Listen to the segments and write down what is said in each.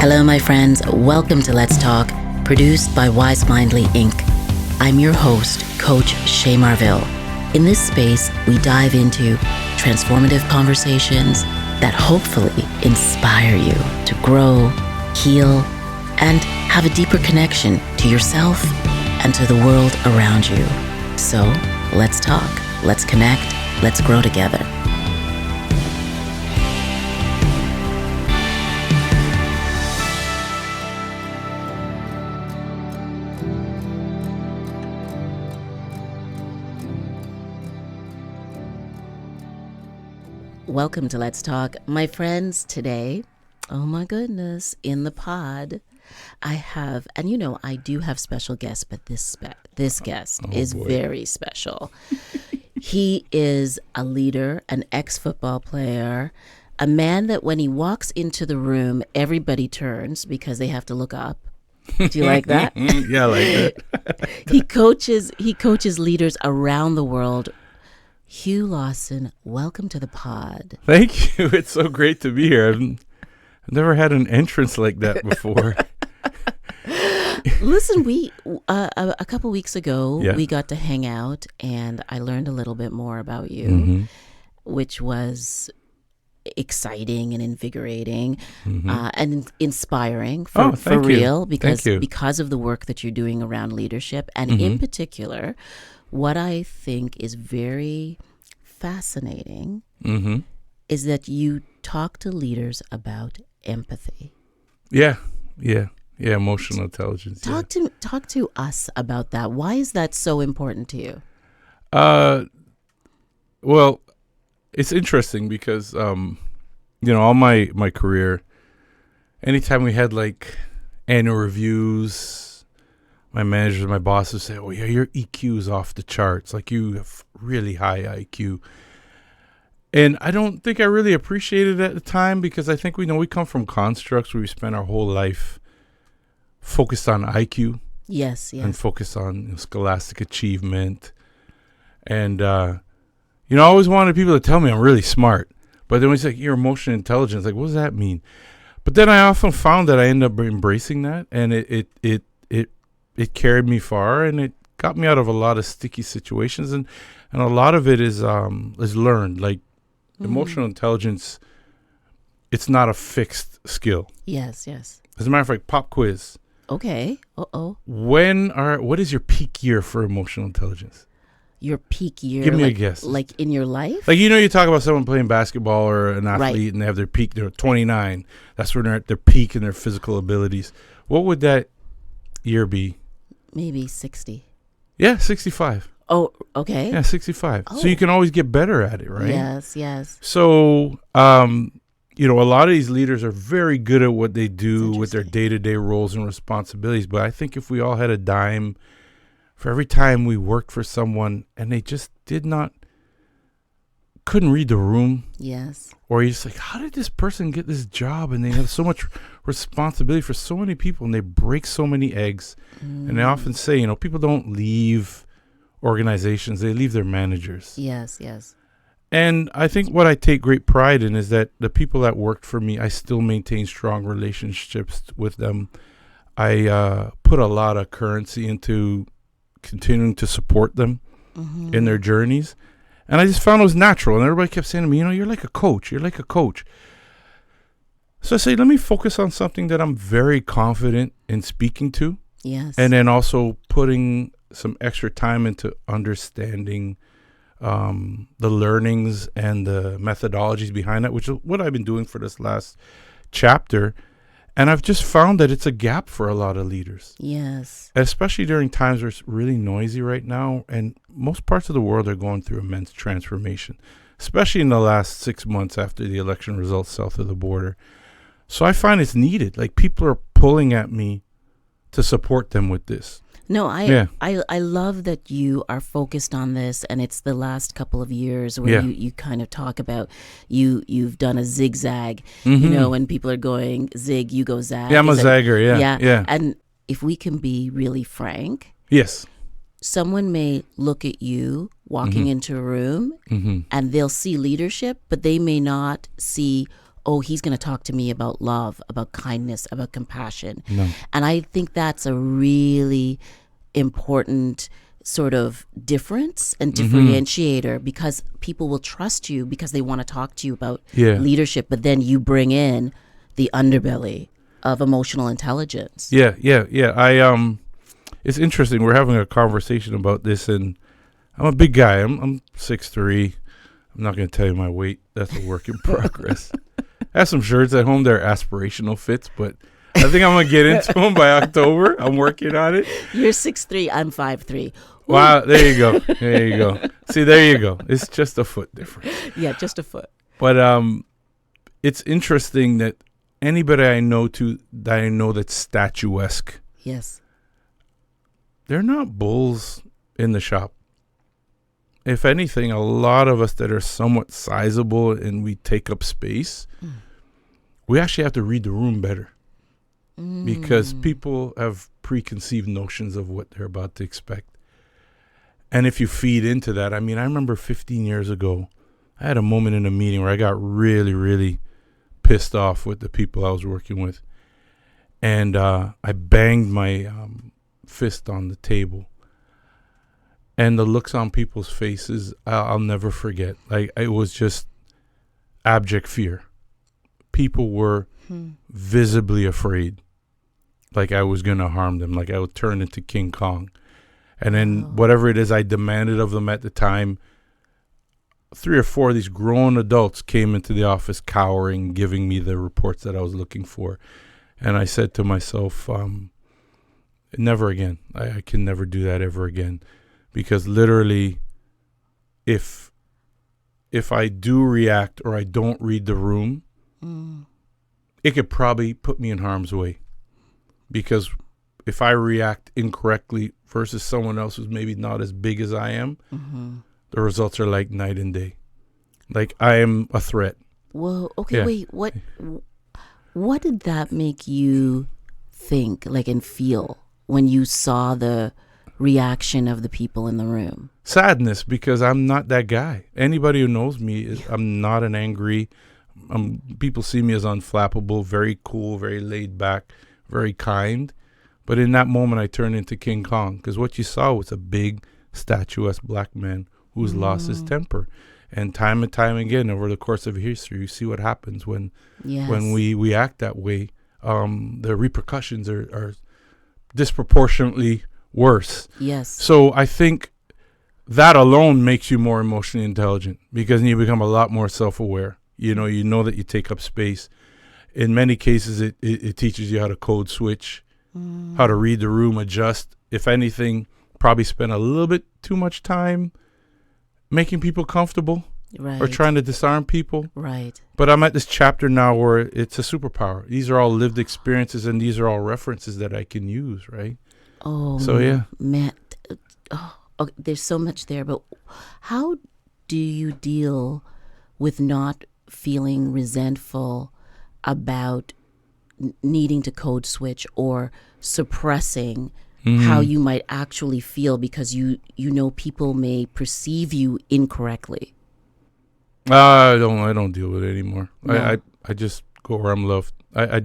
Hello, my friends. Welcome to Let's Talk, produced by Wise Mindly Inc. I'm your host, Coach Shay Marville. In this space, we dive into transformative conversations that hopefully inspire you to grow, heal, and have a deeper connection to yourself and to the world around you. So, let's talk, let's connect, let's grow together. Welcome to Let's Talk. My friends, today, oh my goodness, in the pod, I have, and you know, I do have special guests, but this guest is very special. He is a leader, an ex-football player, a man that when he walks into the room, everybody turns because they have to look up. Do you like that? Yeah, I like that. He coaches leaders around the world. Hugh Lawson, welcome to the pod. Thank you. It's so great to be here. I've never had an entrance like that before. Listen, we a couple weeks ago, we got to hang out, and I learned a little bit more about you, which was exciting and invigorating and inspiring for real, because of the work that you're doing around leadership, and in particular, what I think is very fascinating is that you talk to leaders about empathy. Yeah, emotional intelligence. Talk to us about that. Why is that so important to you? Well, it's interesting because all my career, anytime we had like annual reviews, my managers, my bosses say, "Oh yeah, your EQ is off the charts. Like you have really high IQ." And I don't think I really appreciated it at the time because I think we come from constructs where we spend our whole life focused on IQ. Yes. And focused on scholastic achievement. And I always wanted people to tell me I'm really smart. But then when it's like your emotional intelligence, like what does that mean? But then I often found that I ended up embracing that, and it carried me far, and it got me out of a lot of sticky situations, and a lot of it is learned. Like emotional intelligence, it's not a fixed skill. Yes. As a matter of fact, pop quiz. Okay. What is your peak year for emotional intelligence? Your peak year? Give me a guess. Like in your life? Like, you talk about someone playing basketball or an athlete, and they have their peak. They're 29. That's when they're at their peak in their physical abilities. What would that year be? Maybe 60. Yeah, 65. Oh, okay. Yeah, 65. Oh. So you can always get better at it, right? Yes. So, a lot of these leaders are very good at what they do with their day-to-day roles and responsibilities. But I think if we all had a dime for every time we worked for someone and they just couldn't read the room. Yes. Or you're just like, how did this person get this job? And they have so much responsibility for so many people, and they break so many eggs. And they often say, people don't leave organizations, they leave their managers. Yes. And I think what I take great pride in is that the people that worked for me, I still maintain strong relationships with them. I put a lot of currency into continuing to support them in their journeys. And I just found it was natural. And everybody kept saying to me, you're like a coach. You're like a coach. So I say, let me focus on something that I'm very confident in speaking to. Yes. And then also putting some extra time into understanding the learnings and the methodologies behind that, which is what I've been doing for this last chapter. And I've just found that it's a gap for a lot of leaders. Yes. Especially during times where it's really noisy right now. And most parts of the world are going through immense transformation, especially in the last 6 months after the election results south of the border. So I find it's needed. Like, people are pulling at me to support them with this. No, I love that you are focused on this, and it's the last couple of years where you kind of talk about you've done a zigzag, when people are going zig, you go zag. Yeah, I'm a zagger, yeah. And if we can be really frank, yes, someone may look at you walking into a room and they'll see leadership, but they may not see oh, he's going to talk to me about love, about kindness, about compassion. No. And I think that's a really important sort of difference and differentiator, because people will trust you because they want to talk to you about leadership, but then you bring in the underbelly of emotional intelligence. Yeah. It's interesting. We're having a conversation about this, and I'm a big guy. I'm 6'3". I'm not going to tell you my weight. That's a work in progress. I have some shirts at home. They're aspirational fits, but I think I'm going to get into them by October. I'm working on it. You're 6'3", I'm 5'3". Wow, there you go. There you go. See, there you go. It's just a foot difference. Yeah, just a foot. But it's interesting that anybody I know that's statuesque. Yes. They're not bulls in the shop. If anything, a lot of us that are somewhat sizable and we take up space, we actually have to read the room better. Because people have preconceived notions of what they're about to expect. And if you feed into that, I mean, I remember 15 years ago, I had a moment in a meeting where I got really, really pissed off with the people I was working with. And I banged my fist on the table. And the looks on people's faces, I'll never forget. Like, it was just abject fear. People were visibly afraid. Like I was going to harm them. Like I would turn into King Kong. And then whatever it is I demanded of them at the time, 3 or 4 of these grown adults came into the office cowering, giving me the reports that I was looking for. And I said to myself, never again. I can never do that ever again. Because literally, if I do react or I don't read the room, it could probably put me in harm's way. Because if I react incorrectly versus someone else who's maybe not as big as I am, the results are like night and day. Like I am a threat. Whoa, okay, wait, what did that make you think, like, and feel when you saw the reaction of the people in the room? Sadness, because I'm not that guy. Anybody who knows me, I'm not an angry, people see me as unflappable, very cool, very laid back, very kind. But in that moment, I turned into King Kong, because what you saw was a big, statuesque black man who's lost his temper. And time again, over the course of history, you see what happens when we act that way. The repercussions are disproportionately worse. Yes. So I think that alone makes you more emotionally intelligent, because then you become a lot more self-aware. You know that you take up space. In many cases, it teaches you how to code switch, how to read the room, adjust. If anything, probably spend a little bit too much time making people comfortable, or trying to disarm people. Right. But I'm at this chapter now where it's a superpower. These are all lived experiences, and these are all references that I can use, right? Oh, so yeah, man. Okay, there's so much there, but how do you deal with not feeling resentful about needing to code switch or suppressing how you might actually feel, because you know people may perceive you incorrectly? I don't deal with it anymore. No. I just go where I'm loved. I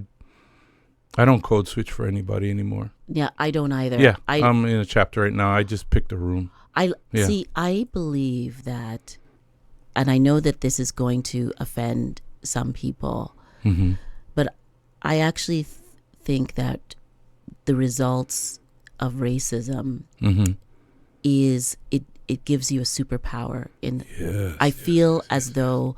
don't code switch for anybody anymore. Yeah, I don't either. Yeah, I'm in a chapter right now. I just picked a room. See, I believe that, and I know that this is going to offend some people, but I actually think that the results of racism is it gives you a superpower. I feel as though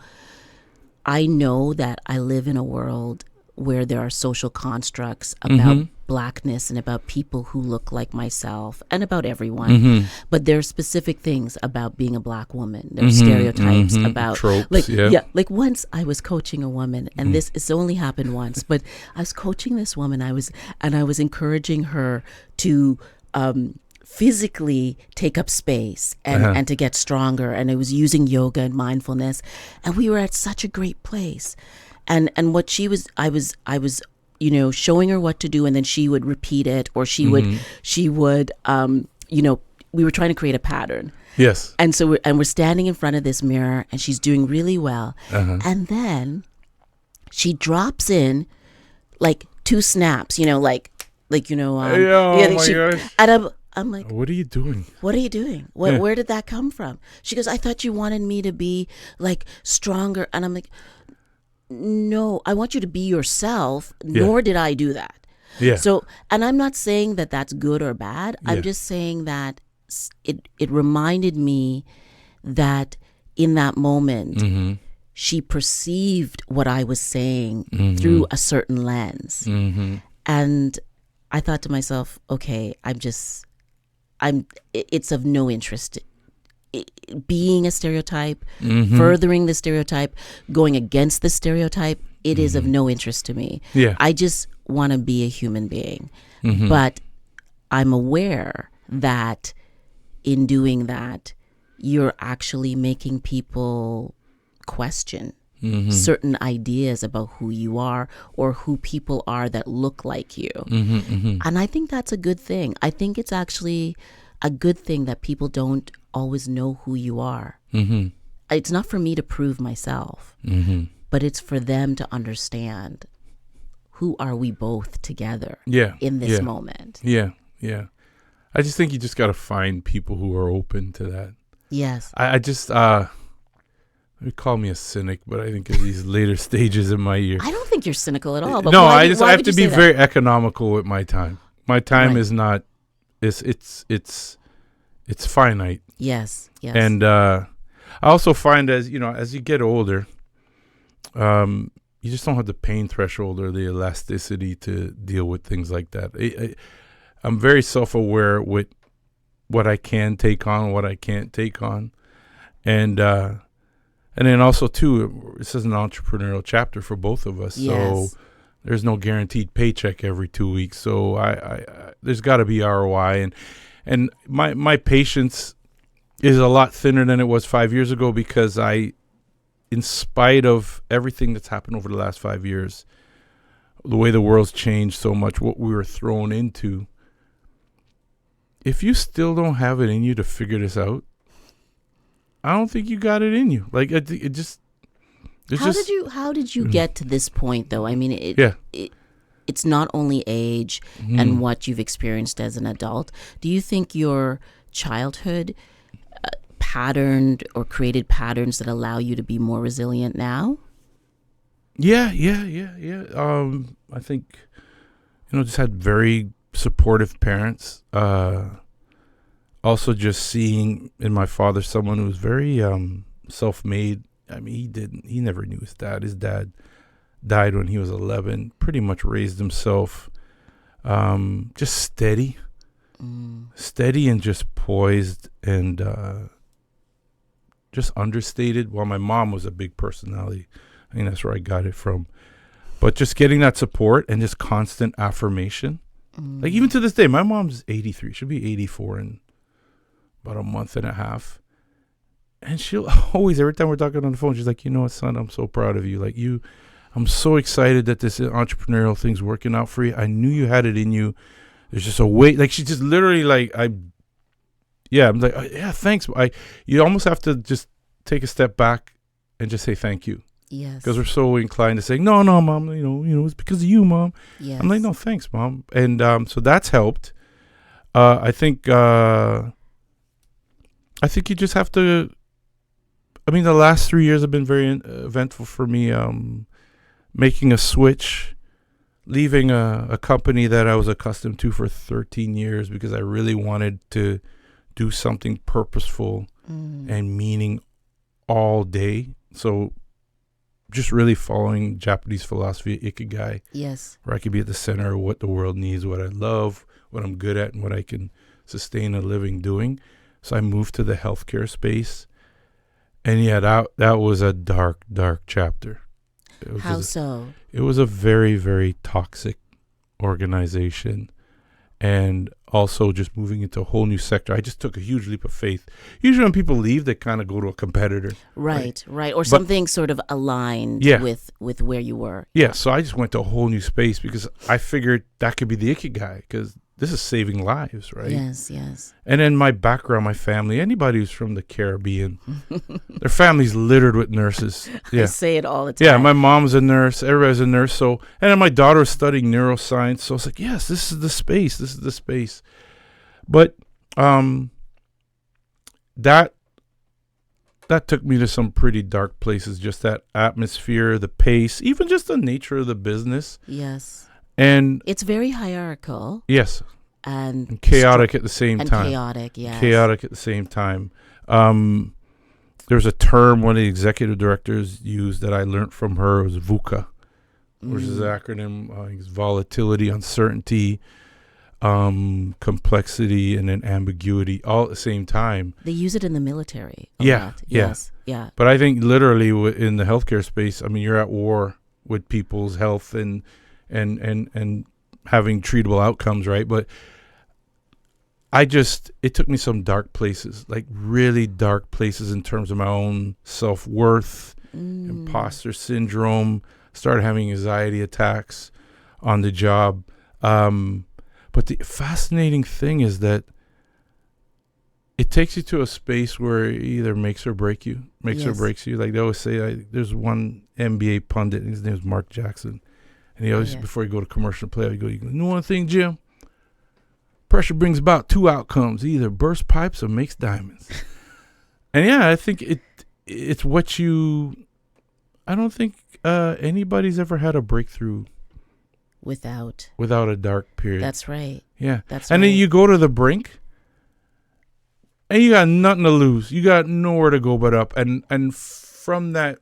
I know that I live in a world where there are social constructs about blackness and about people who look like myself and about everyone. But there are specific things about being a black woman. There are stereotypes about tropes, like once I was coaching a woman, and it's only happened once, but I was coaching this woman. I was encouraging her to physically take up space and to get stronger, and I was using yoga and mindfulness, and we were at such a great place. And what she was, I was, showing her what to do, and then she would repeat it, or she would, we were trying to create a pattern. Yes. And so we're standing in front of this mirror, and she's doing really well. And then she drops in like 2 snaps, like my gosh. And I'm like, what are you doing? What are you doing? Where did that come from? She goes, I thought you wanted me to be like stronger. And I'm like, no, I want you to be yourself. Nor did I do that. Yeah. So, and I'm not saying that that's good or bad. I'm just saying that it reminded me that in that moment, she perceived what I was saying through a certain lens. And I thought to myself, okay, it's of no interest. Being a stereotype, furthering the stereotype, going against the stereotype, it is of no interest to me. Yeah. I just want to be a human being. But I'm aware that in doing that, you're actually making people question certain ideas about who you are or who people are that look like you. And I think that's a good thing. I think it's actually a good thing that people don't always know who you are. It's not for me to prove myself, but it's for them to understand who are we both together in this moment. Yeah. I just think you just got to find people who are open to that. Yes. I just, they call me a cynic, but I think in these later stages in my year. I don't think you're cynical at all. But no, I have to be very economical with my time. My time is not, it's finite. Yes. And I also find as you get older, you just don't have the pain threshold or the elasticity to deal with things like that. I'm very self-aware with what I can take on, what I can't take on. And then also, too, this is an entrepreneurial chapter for both of us. Yes. So there's no guaranteed paycheck every 2 weeks. So I there's got to be ROI. And my patience is a lot thinner than it was 5 years ago because in spite of everything that's happened over the last 5 years, the way the world's changed so much, what we were thrown into, if you still don't have it in you to figure this out, I don't think you got it in you. Like How did you get to this point, though? I mean, it's not only age and what you've experienced as an adult. Do you think your childhood patterned or created patterns that allow you to be more resilient now? Yeah. I think, just had very supportive parents. Also just seeing in my father someone who was very self-made. I mean, he never knew his dad. His dad died when he was 11, pretty much raised himself. Just steady and just poised and just understated. Well, my mom was a big personality. I think that's where I got it from. But just getting that support and just constant affirmation. Like even to this day, my mom's 83. She'll be 84 in about a month and a half. And she'll always, every time we're talking on the phone, she's like, you know what, son, I'm so proud of you. Like I'm so excited that this entrepreneurial thing's working out for you. I knew you had it in you. There's just a way. Like, she's just literally like, I'm like, yeah, thanks. You almost have to just take a step back and just say thank you. Yes. Because we're so inclined to say, no, mom, it's because of you, mom. Yes. I'm like, no, thanks, mom. And so that's helped. I think you just have to, the last 3 years have been very eventful for me. Making a switch, leaving a company that I was accustomed to for 13 years because I really wanted to do something purposeful and meaning all day. So just really following Japanese philosophy, Ikigai. Yes. Where I could be at the center of what the world needs, what I love, what I'm good at, and what I can sustain a living doing. So I moved to the healthcare space. And that was a dark, dark chapter. How so? It was a very, very toxic organization. And also just moving into a whole new sector. I just took a huge leap of faith. Usually when people leave, they kind of go to a competitor. Right. Or something sort of aligned with where you were. Yeah, so I just went to a whole new space because I figured that could be the Ikigai because this is saving lives, right? Yes, yes. And then my background, my family, anybody who's from the Caribbean, their family's littered with nurses. Yeah. I say it all the time. Yeah, my mom's a nurse. Everybody's a nurse. So, and then my daughter was studying neuroscience. So it's like, yes, this is the space. This is the space. But that took me to some pretty dark places. Just that atmosphere, the pace, even just the nature of the business. Yes. And it's very hierarchical. Yes. And chaotic at the same time. Chaotic, yes. Chaotic at the same time. There's a term one of the executive directors used that I learned from her. It was VUCA, which is an acronym. It's volatility, uncertainty, complexity, and then ambiguity, all at the same time. They use it in the military a Yeah, lot. yeah. Yes, yeah. But I think literally in the healthcare space, I mean, you're at war with people's health and having treatable outcomes, right? But it took me some dark places, like really dark places in terms of my own self-worth, imposter syndrome, started having anxiety attacks on the job. But the fascinating thing is that it takes you to a space where it either makes or breaks you. Like they always say, there's one NBA pundit, his name is Mark Jackson. And he always, before you go to commercial play, you know one thing, Jim? Pressure brings about two outcomes. It either bursts pipes or makes diamonds. And yeah, I think it's what I don't think anybody's ever had a breakthrough without a dark period. That's right. Yeah. And then you go to the brink and you got nothing to lose. You got nowhere to go but up. And from that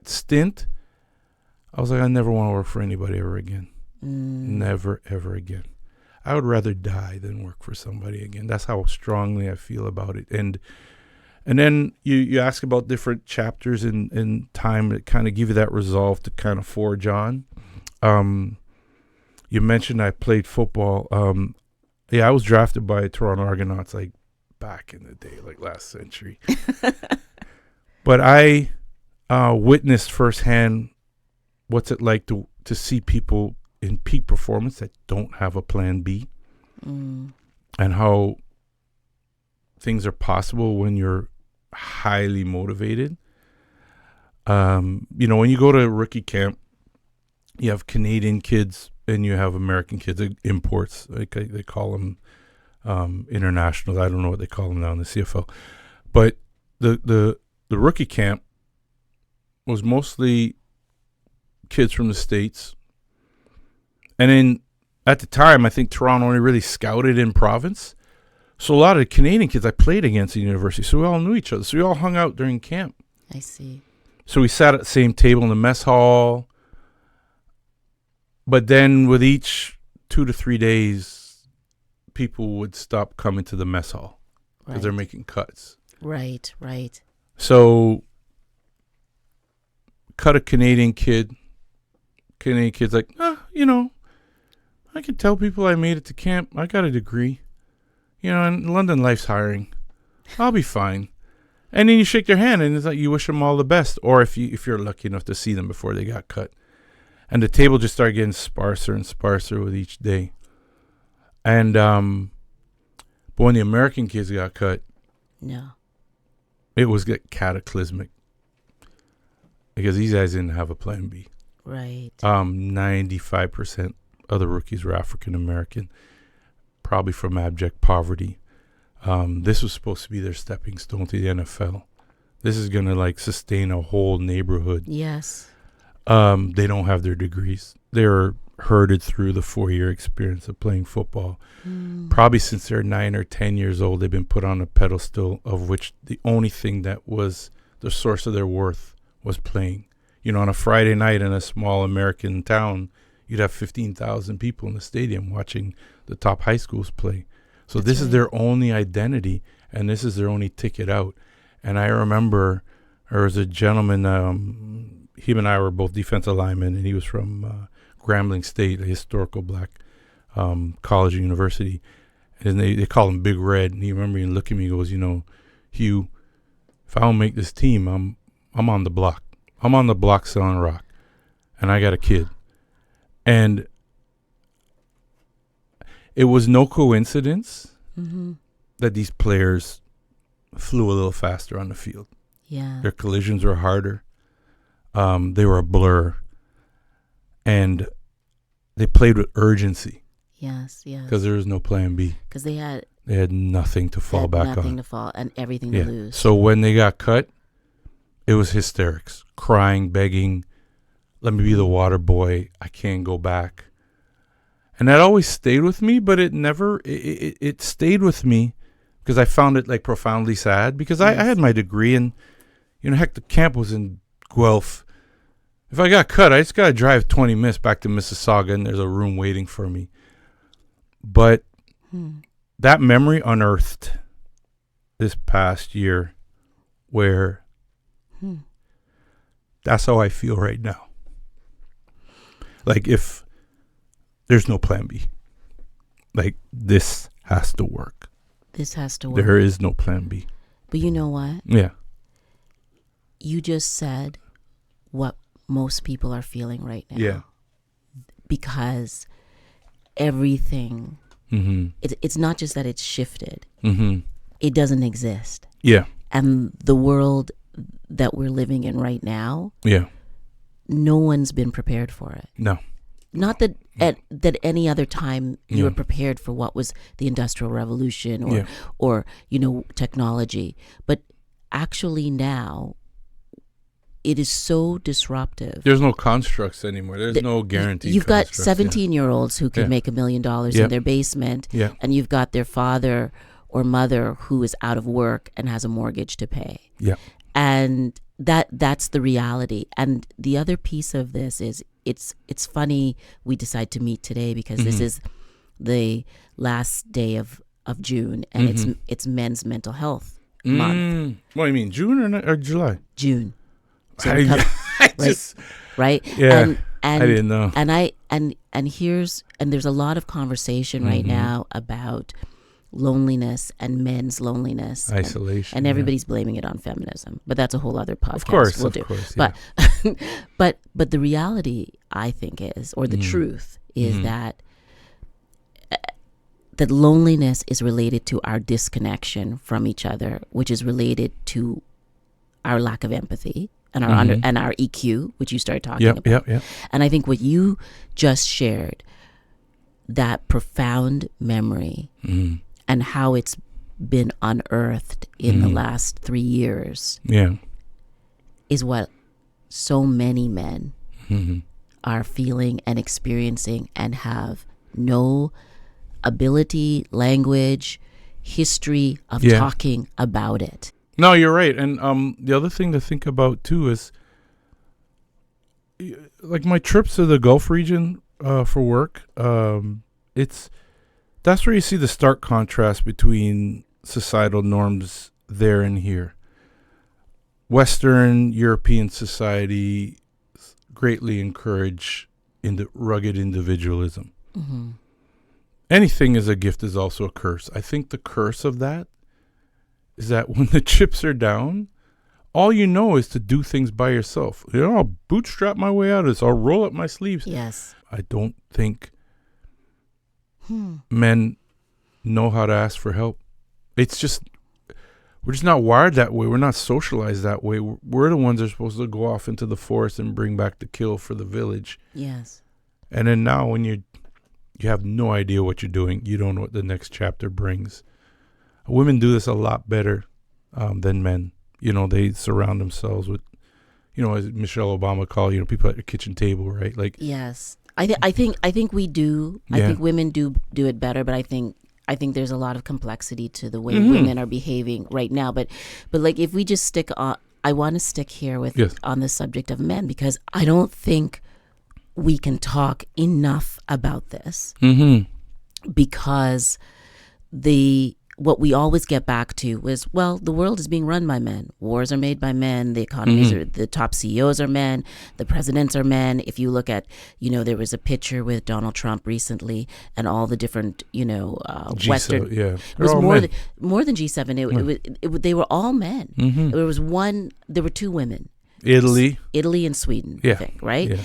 stint, I was like, I never want to work for anybody ever again. Never, ever again. I would rather die than work for somebody again. That's how strongly I feel about it. And then you ask about different chapters in time that kind of give you that resolve to kind of forge on. You mentioned I played football. I was drafted by Toronto Argonauts like back in the day, like last century. But I witnessed firsthand what's it like to see people in peak performance that don't have a plan B, and how things are possible when you're highly motivated. When you go to rookie camp, you have Canadian kids and you have American kids, imports. Like they call them internationals. I don't know what they call them now in the CFL. But the rookie camp was mostly kids from the States. And then at the time, I think Toronto only really scouted in province. So a lot of the Canadian kids I played against at the university, so we all knew each other. So we all hung out during camp. I see. So we sat at the same table in the mess hall. But then with each 2 to 3 days, people would stop coming to the mess hall because they're making cuts. Right, right. So cut a Canadian kid's like, I can tell people I made it to camp. I got a degree. And London Life's hiring. I'll be fine. And then you shake their hand and it's like you wish them all the best. Or if you're lucky enough to see them before they got cut. And the table just started getting sparser and sparser with each day. And but when the American kids got cut, it was cataclysmic. Because these guys didn't have a plan B. Right. 95% of the rookies were African American, probably from abject poverty. This was supposed to be their stepping stone to the NFL. This is going to sustain a whole neighborhood. Yes. They don't have their degrees. They're herded through the 4-year experience of playing football. Probably since they're 9 or 10 years old, they've been put on a pedestal of which the only thing that was the source of their worth was playing. On a Friday night in a small American town, you'd have 15,000 people in the stadium watching the top high schools play. So this is their only identity, and this is their only ticket out. And I remember there was a gentleman, him and I were both defensive linemen, and he was from Grambling State, a historical black college and university. And they call him Big Red. And he remember he looked at me and goes, Hugh, if I don't make this team, I'm on the block. I'm on the block selling rock, and I got a kid. And it was no coincidence that these players flew a little faster on the field. Yeah. Their collisions were harder. They were a blur. And they played with urgency. Yes. Because there was no plan B. Because they had nothing to fall back on. Nothing to fall and everything to lose. So when they got cut, it was hysterics. Crying, begging, let me be the water boy. I can't go back. And that always stayed with me, but it never, it stayed with me because I found it like profoundly sad because I had my degree and, heck, the camp was in Guelph. If I got cut, I just got to drive 20 minutes back to Mississauga and there's a room waiting for me. But that memory unearthed this past year where that's how I feel right now. Like if there's no plan B, like this has to work. This has to work. There is no plan B. But you know what? Yeah. You just said what most people are feeling right now. Yeah. Because everything, it's not just that it's shifted. It doesn't exist. Yeah. And the world that we're living in right now, no one's been prepared for it. No. Not that that any other time you were prepared for what was the Industrial Revolution or technology, but actually now it is so disruptive. There's no constructs anymore. There's no guarantee. You've got 17-year-olds who can make $1 million in their basement, and you've got their father or mother who is out of work and has a mortgage to pay. Yeah. And that's the reality. And the other piece of this is it's funny we decide to meet today because this is the last day of June and it's Men's Mental Health Month. What do you mean, June or July? June. So right? Yeah. I didn't know. And there's a lot of conversation right now about loneliness and men's loneliness, isolation, and everybody's blaming it on feminism. But that's a whole other podcast. Of course, we'll do. Yeah. But the reality, I think, is, or the truth is that loneliness is related to our disconnection from each other, which is related to our lack of empathy and our and our EQ, which you started talking about. Yep. And I think what you just shared, that profound memory and how it's been unearthed in the last 3 years is what so many men are feeling and experiencing and have no ability, language, history of talking about it. No, you're right. And the other thing to think about too is like my trips to the Gulf region for work. That's where you see the stark contrast between societal norms there and here. Western European society greatly encourage rugged individualism. Anything is a gift is also a curse. I think the curse of that is that when the chips are down, all you know is to do things by yourself. I'll bootstrap my way out of this. I'll roll up my sleeves. Yes. I don't think men know how to ask for help. It's just, we're just not wired that way. We're not socialized that way. We're the ones that are supposed to go off into the forest and bring back the kill for the village. Yes. And then now when you have no idea what you're doing, you don't know what the next chapter brings. Women do this a lot better than men. They surround themselves with, as Michelle Obama called, people at the kitchen table, right? Like, yes, I think we do. I think women do it better, but I think there's a lot of complexity to the way women are behaving right now. But like if we just stick on, I want to stick here with on the subject of men because I don't think we can talk enough about this because what we always get back to was, well, the world is being run by men. Wars are made by men. The economies are, the top CEOs are men. The presidents are men. If you look at, there was a picture with Donald Trump recently and all the different, G7, Western. It was more than G7. They were all men. There were two women. Italy and Sweden, I think, right? Yeah.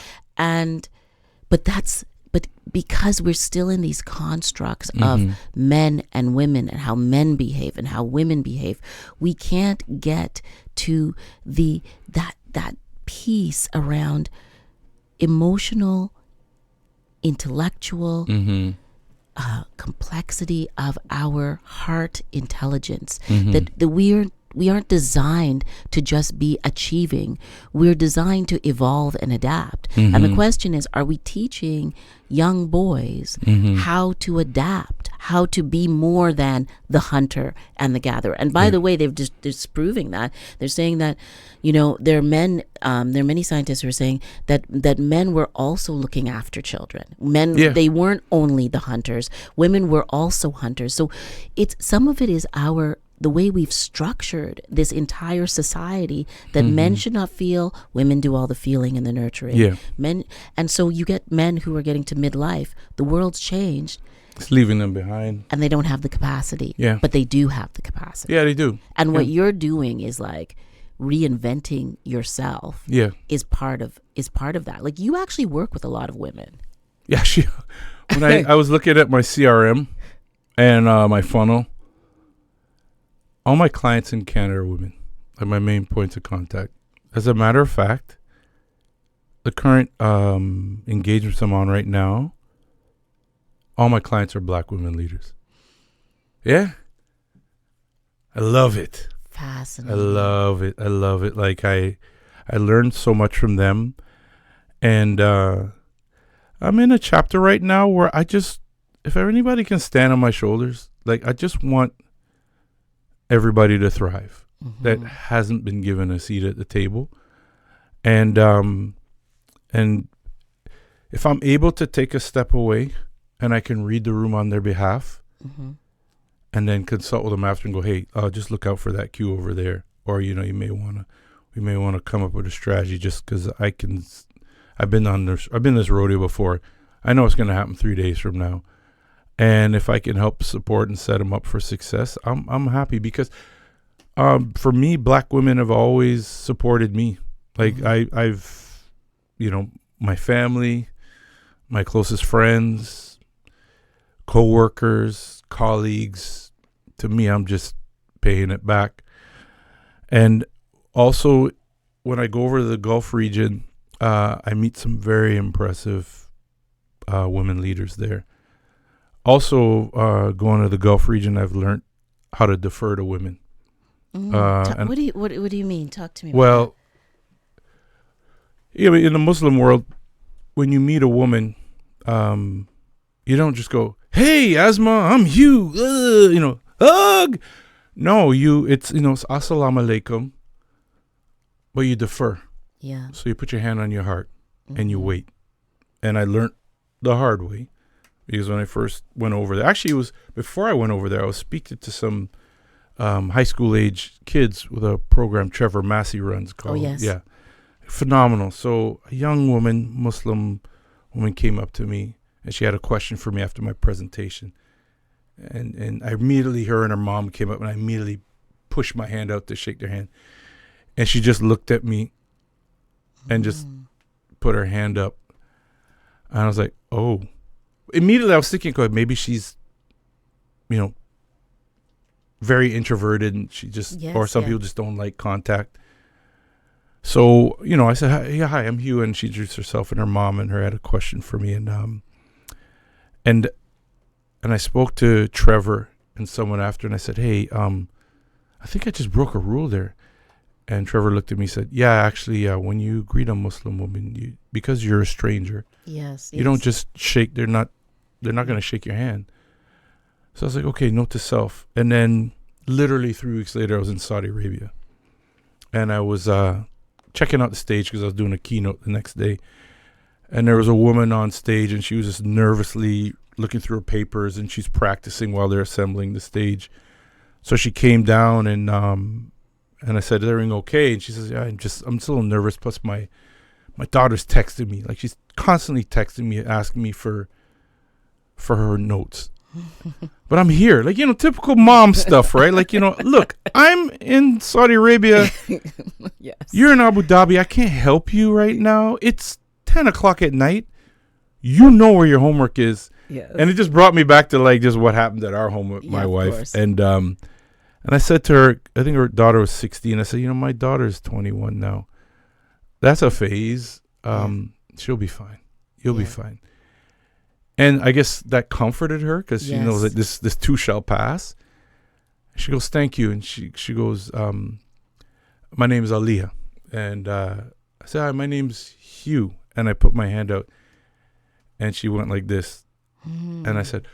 But But because we're still in these constructs of men and women and how men behave and how women behave, we can't get to that piece around emotional, intellectual complexity of our heart intelligence. That we aren't designed to just be achieving. We're designed to evolve and adapt. And the question is, are we teaching young boys how to adapt, how to be more than the hunter and the gatherer? And by the way, they're disproving that. They're saying that, there are many scientists who are saying that men were also looking after children. They weren't only the hunters. Women were also hunters. So some of it is the way we've structured this entire society, that men should not feel, women do all the feeling and the nurturing. Yeah. And so you get men who are getting to midlife, the world's changed. It's leaving them behind. And they don't have the capacity. Yeah. But they do have the capacity. Yeah, they do. And what you're doing is like reinventing yourself. Yeah. Is part of that. Like, you actually work with a lot of women. Yeah, when I was looking at my CRM and my funnel, all my clients in Canada are women, like my main points of contact. As a matter of fact, the current engagements I'm on right now, all my clients are Black women leaders. Yeah. I love it. Fascinating. I love it. Like, I learned so much from them. And I'm in a chapter right now where if anybody can stand on my shoulders, like, I just want everybody to thrive that hasn't been given a seat at the table. And if I'm able to take a step away and I can read the room on their behalf and then consult with them after and go, hey, just look out for that cue over there. Or, we may want to come up with a strategy, just because I've been this rodeo before. I know it's going to happen 3 days from now. And if I can help support and set them up for success, I'm happy, because for me, Black women have always supported me. Like, I've my family, my closest friends, co-workers, colleagues, to me, I'm just paying it back. And also, when I go over to the Gulf region, I meet some very impressive women leaders there. Also, going to the Gulf region, I've learned how to defer to women. What do you mean? Talk to me. Well, in the Muslim world, when you meet a woman, you don't just go, "Hey, Asma, I'm Hugh," hug. No, it's assalamu alaikum, but you defer. Yeah. So you put your hand on your heart and you wait. And I learned the hard way. Because when I first went over there, actually, it was before I went over there, I was speaking to some high school age kids with a program Trevor Massey runs called. Oh, yes. Yeah. Phenomenal. So a young woman, Muslim woman, came up to me and she had a question for me after my presentation. And I immediately, her and her mom came up and I immediately pushed my hand out to shake their hand. And she just looked at me and just put her hand up. And I was like, oh. Immediately I was thinking, maybe she's, very introverted and she just, or some people just don't like contact. So, I said, hi, I'm Hugh. And she introduced herself and her mom and her had a question for me. And I spoke to Trevor and someone after and I said, hey, I think I just broke a rule there. And Trevor looked at me and said, yeah, actually, when you greet a Muslim woman, because you're a stranger, you don't just shake. They're not going to shake your hand. So I was like, okay, note to self. And then literally 3 weeks later, I was in Saudi Arabia. And I was checking out the stage because I was doing a keynote the next day. And there was a woman on stage and she was just nervously looking through her papers and she's practicing while they're assembling the stage. So she came down and I said, is everything okay? And she says, yeah, I'm just a little nervous. Plus my daughter's texting me. Like, she's constantly texting me, asking me for her notes. But I'm here. Like, typical mom stuff, right? Like, look, I'm in Saudi Arabia. Yes. You're in Abu Dhabi. I can't help you right now. It's 10 o'clock at night. you know where your homework is. Yes. And it just brought me back to like just what happened at our home with my wife. Course. And I said to her, I think her daughter was 16. I said, my daughter's 21 now. That's a phase. She'll be fine. You'll be fine. And I guess that comforted her because she knows that this too shall pass. She goes, thank you. And she goes, my name is Aliyah. And I said, hi, my name's Hugh. And I put my hand out. And she went like this. And I said,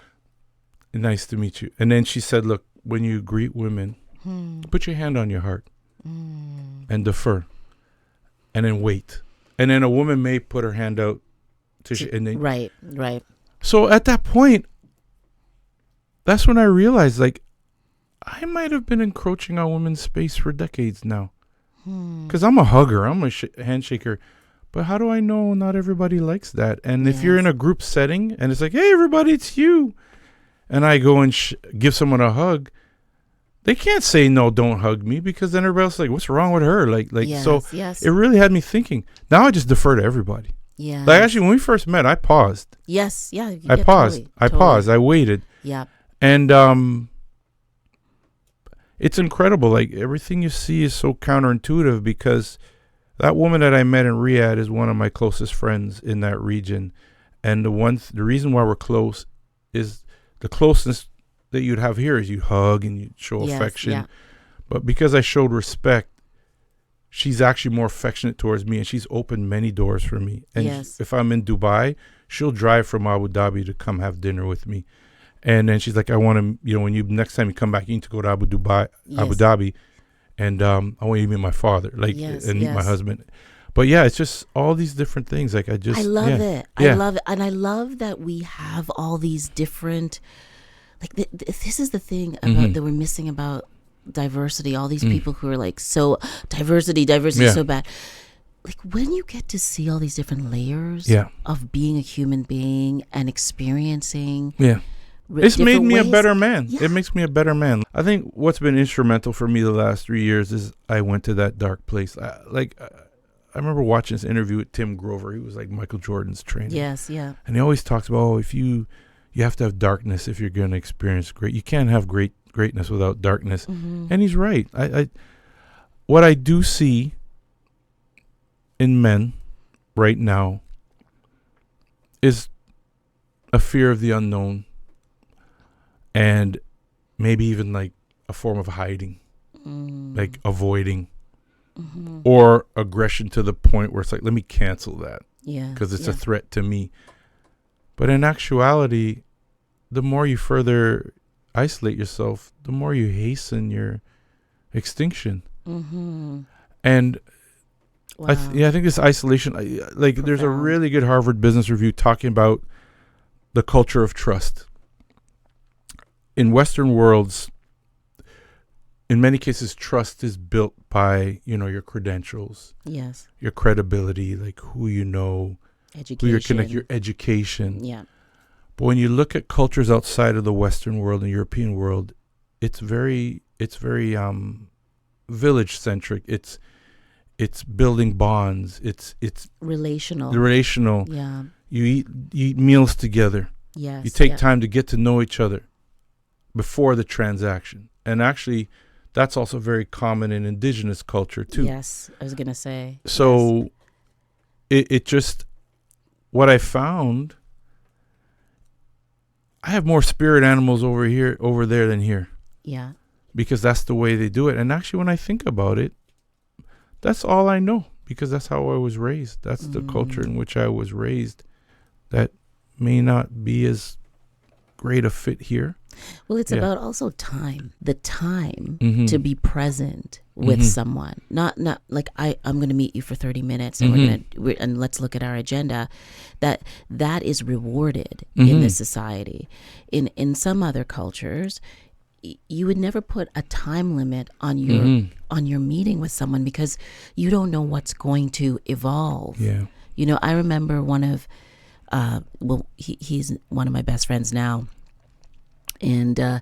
nice to meet you. And then she said, look, when you greet women, put your hand on your heart and defer. And then wait. And then a woman may put her hand out. And then, right. So at that point, that's when I realized, like, I might have been encroaching on women's space for decades now. Because I'm a hugger. I'm a handshaker. But how do I know not everybody likes that? And if you're in a group setting and it's like, hey, everybody, it's you. And I go and give someone a hug. They can't say, no, don't hug me. Because then everybody else is like, what's wrong with her? It really had me thinking. Now I just defer to everybody. Yeah. Like actually, when we first met, I paused. Yes. Yeah. I paused. I paused. I waited. Yeah. And it's incredible. Like everything you see is so counterintuitive because that woman that I met in Riyadh is one of my closest friends in that region. And the reason why we're close is the closeness that you'd have here is you hug and you show affection. Yeah. But because I showed respect, she's actually more affectionate towards me and she's opened many doors for me. And if I'm in Dubai, she'll drive from Abu Dhabi to come have dinner with me. And then she's like, I want to, when you next time you come back, you need to go to Abu Dhabi. And I want you to meet my father, and meet my husband. But it's just all these different things. Like I love it. I love it. And I love that we have all these different, this is the thing about that we're missing about diversity. All these people who are like, so diversity so bad. Like when you get to see all these different layers of being a human being and experiencing it's made me a better man. It makes me a better man. I think what's been instrumental for me the last 3 years is I went to that dark place. I remember watching this interview with Tim Grover. He was like Michael Jordan's trainer. Yes, yeah. And he always talks about, if you have to have darkness if you're going to experience great. You can't have greatness without darkness. And he's right. What I do see in men right now is a fear of the unknown. And maybe even like a form of hiding, like avoiding, or aggression to the point where it's like, let me cancel that because it's a threat to me. But in actuality, the more you further isolate yourself, the more you hasten your extinction. And I think this isolation, there's a really good Harvard Business Review talking about the culture of trust. In Western worlds, in many cases, trust is built by, your credentials. Yes. Your credibility, like who you know, education. Who you're connected, your education. Yeah. But when you look at cultures outside of the Western world and European world, it's very village centric. It's building bonds. It's relational. Yeah. You eat meals together. Yes. You take time to get to know each other before the transaction. And actually, that's also very common in indigenous culture, too. Yes, I was going to say. So it just, what I found, I have more spirit animals over there than here. Yeah. Because that's the way they do it. And actually, when I think about it, that's all I know. Because that's how I was raised. That's the culture in which I was raised. That may not be as great a fit here. Well, it's about also time, the time to be present with someone. Not like I'm going to meet you for 30 minutes and and let's look at our agenda. That is rewarded in this society. In some other cultures, you would never put a time limit on your meeting with someone because you don't know what's going to evolve. Yeah. I remember one of he's one of my best friends now. And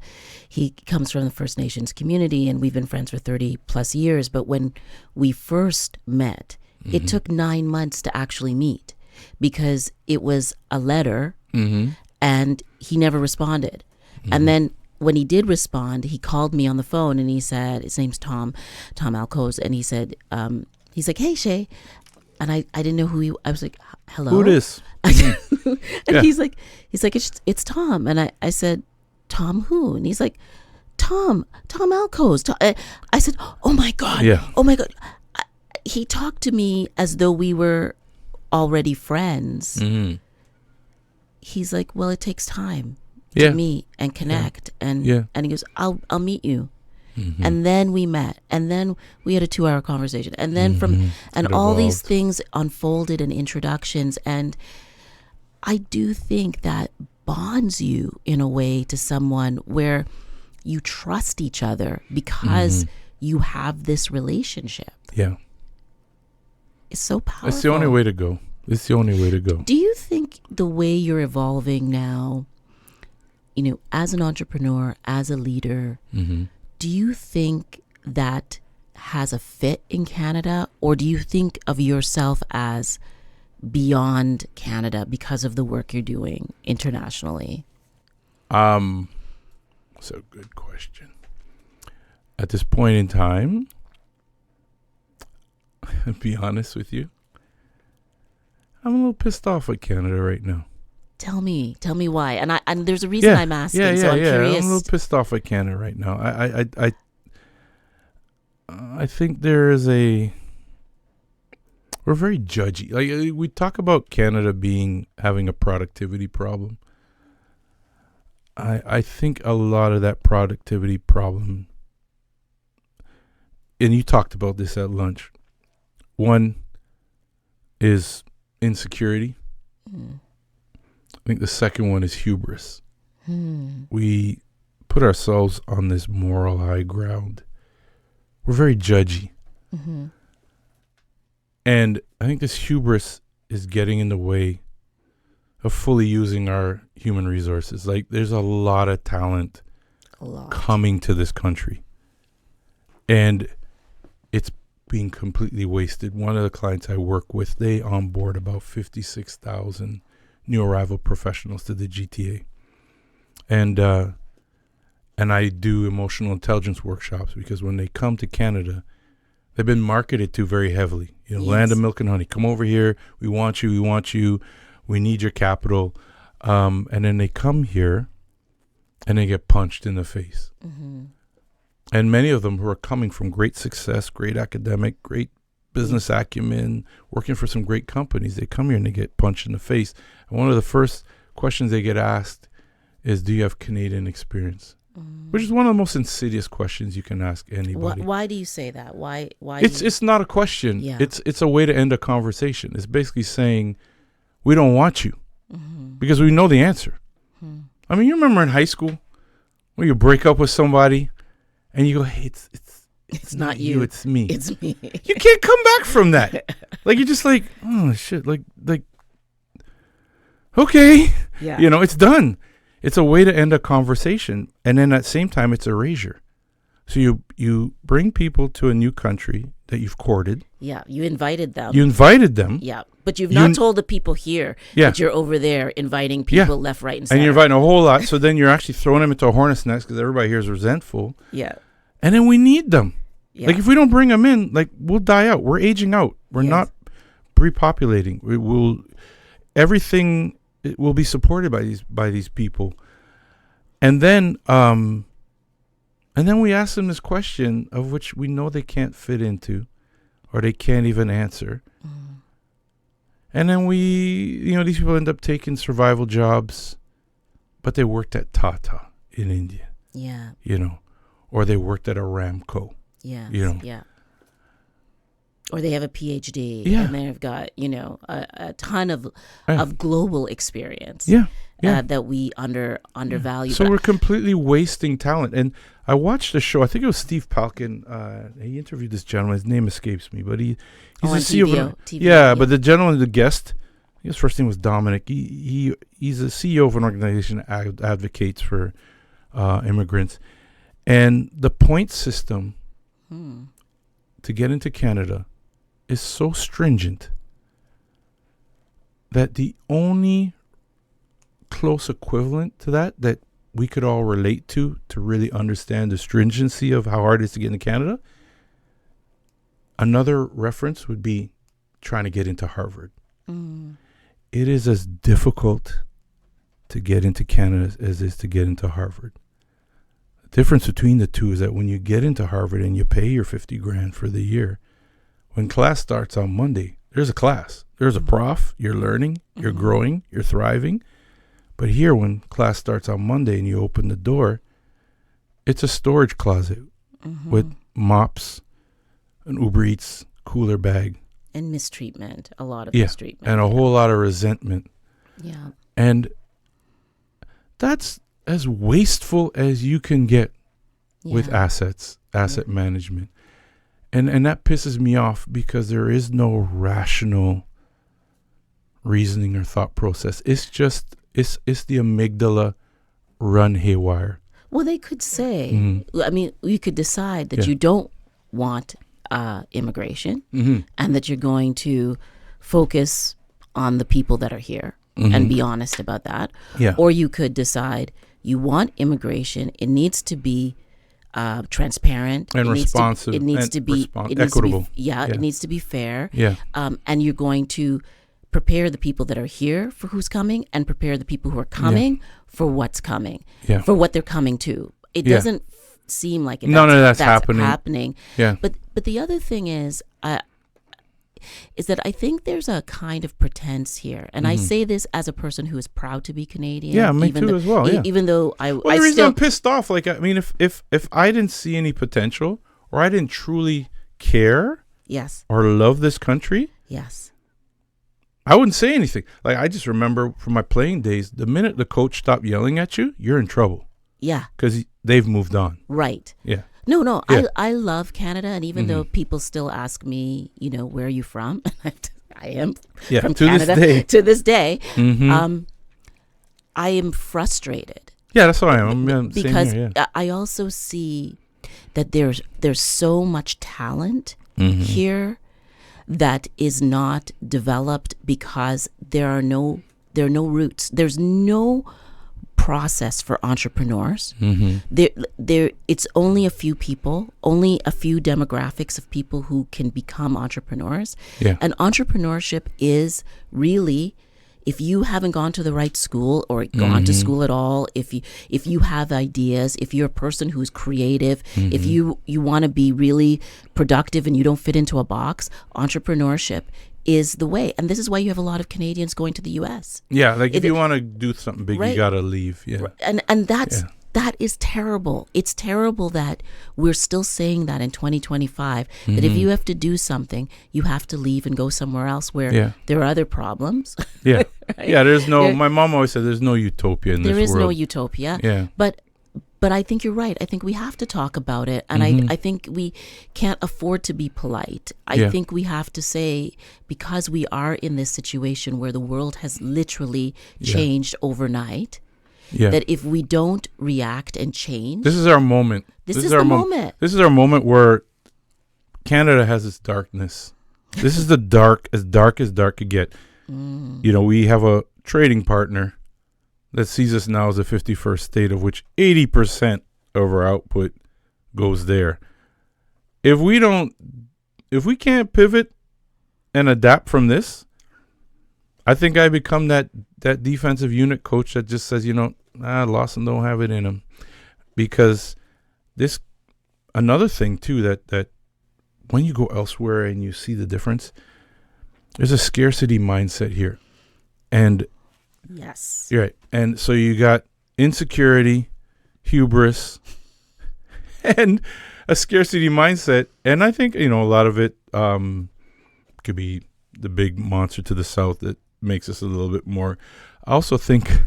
he comes from the First Nations community, and we've been friends for 30 plus years. But when we first met, it took 9 months to actually meet because it was a letter Mm-hmm. and he never responded. Mm-hmm. And then when he did respond, he called me on the phone and he said, his name's Tom Alcoz, and he said, he's like, "Hey, Shay." And I didn't know who I was like, "Hello?" Who this? And Yeah. he's like, it's Tom. And I said, "Tom who?" And he's like, Tom Alcoz. I said, "Oh my God." Yeah. Oh my God. He talked to me as though we were already friends. Mm-hmm. He's like, "Well, it takes time Yeah. to meet and connect." And he goes, I'll meet you. Mm-hmm. And then we met, and then we had a 2-hour conversation, and then and It all these evolved. things unfolded in introductions. And I do think that bonds you in a way to someone where you trust each other because you have this relationship. Yeah. It's so powerful. It's the only way to go. It's the only way to go. Do you think the way you're evolving now, as an entrepreneur, as a leader, Mm-hmm. do you think that has a fit in Canada, or do you think of yourself as beyond Canada because of the work you're doing internationally? That's a good question. At this point in time, to be honest with you, I'm a little pissed off at Canada right now. Tell me why. And there's a reason I'm asking, so I'm curious. I'm a little pissed off at Canada right now. I think we're very judgy. Like, we talk about Canada having a productivity problem. I think a lot of that productivity problem, and you talked about this at lunch, one is insecurity. I think the second one is hubris. We put ourselves on this moral high ground. We're very judgy. And I think this hubris is getting in the way of fully using our human resources. Like, there's a lot of talent coming to this country, and it's being completely wasted. One of the clients I work with, they onboard about 56,000 new arrival professionals to the GTA. And I do emotional intelligence workshops because when they come to Canada, they've been marketed to very heavily. Yes. Land of milk and honey. Come over here. We want you. We need your capital. And then they come here and they get punched in the face. And many of them who are coming from great success, great academic, great business acumen, working for some great companies, they come here and they get punched in the face. And one of the first questions they get asked is, "Do you have Canadian experience?" Which is one of the most insidious questions you can ask anybody. Why do you say that? Why? It's not a question. Yeah. It's a way to end a conversation. It's basically saying, we don't want you because we know the answer. I mean, you remember in high school when you break up with somebody and you go, "Hey, it's not you, it's me. It's me." You can't come back from that. Like, you're just like, "Oh shit!" Like, okay, Yeah. it's done. It's a way to end a conversation, and then at the same time, it's erasure. So you bring people to a new country that you've courted. Yeah, you invited them. Yeah, but you've not told the people here that you're over there inviting people left, right, and center. And you're inviting a whole lot, so then you're actually throwing them into a hornet's nest because everybody here is resentful. Yeah. And then we need them. Yeah. Like, if we don't bring them in, like, we'll die out. We're aging out. We're not repopulating. Everything will be supported by these people. And then we ask them this question of which we know they can't fit into or they can't even answer. And then these people end up taking survival jobs, but they worked at Tata in India. Yeah. Or they worked at Aramco. Yeah. Yeah. Or they have a PhD Yeah. and they've got, a ton of global experience. Yeah. That we undervalue. So we're completely wasting talent. And I watched a show. I think it was Steve Palkin. He interviewed this gentleman. His name escapes me, but he's the CEO. TVO, But the gentleman, the guest, his first name was Dominic. He's a CEO of an organization that advocates for immigrants. And the point system to get into Canada is so stringent that the only close equivalent to that we could all relate to really understand the stringency of how hard it is to get into Canada, another reference would be trying to get into Harvard. It is as difficult to get into Canada as it is to get into Harvard. The difference between the two is that when you get into Harvard and you pay your $50,000 for the year, when class starts on Monday, there's a class. There's a prof. You're learning. You're growing. You're thriving. But here, when class starts on Monday and you open the door, it's a storage closet with mops, an Uber Eats cooler bag. And mistreatment, a lot of mistreatment. And a whole lot of resentment. Yeah. And that's as wasteful as you can get with asset management. And that pisses me off because there is no rational reasoning or thought process. It's just, it's the amygdala run haywire. Well, they could say, I mean, you could decide that you don't want immigration and that you're going to focus on the people that are here and be honest about that. Yeah. Or you could decide you want immigration. It needs to be transparent and responsive. It needs to be equitable. It needs to be fair. Yeah. And you're going to prepare the people that are here for who's coming and prepare the people who are coming for what's coming, for what they're coming to. It doesn't seem like it. None of that's happening. Yeah. But the other thing is that I think there's a kind of pretense here, and I say this as a person who is proud to be Canadian. Yeah, me too as well. Yeah. Even though the reason I'm pissed off, like, I mean, if I didn't see any potential or I didn't truly care, or love this country, I wouldn't say anything. Like, I just remember from my playing days, the minute the coach stopped yelling at you, you're in trouble. Yeah. Because they've moved on. Right. Yeah. No. Yeah. I love Canada, and even though people still ask me, where are you from? I am from Canada to this day. I am frustrated. Yeah, that's what I am. Because I also see that there's so much talent here that is not developed because there are no roots. There's no process for entrepreneurs. It's only a few people, only a few demographics of people who can become entrepreneurs. And entrepreneurship is really, if you haven't gone to the right school or gone to school at all, if you have ideas, if you're a person who's creative, if you want to be really productive and you don't fit into a box, entrepreneurship is the way. And this is why you have a lot of Canadians going to the U.S. Yeah, like if you want to do something big, you got to leave. Yeah. And that is terrible. It's terrible that we're still saying that in 2025, that if you have to do something, you have to leave and go somewhere else where there are other problems. Yeah. Yeah, my mom always said there's no utopia in this world. There is no utopia. Yeah. But I think you're right. I think we have to talk about it. And I think we can't afford to be polite. I think we have to say, because we are in this situation where the world has literally changed overnight, that if we don't react and change. This is our moment. This is the moment. This is our moment where Canada has its darkness. This is the dark as dark could get. We have a trading partner that sees us now as the 51st state, of which 80% of our output goes there. If we can't pivot and adapt from this, I think I become that defensive unit coach that just says, Lawson don't have it in him. Because another thing too, that when you go elsewhere and you see the difference, there's a scarcity mindset here. And yes. Right. And so you got insecurity, hubris, and a scarcity mindset. And I think, a lot of it could be the big monster to the south that makes us a little bit more. I also think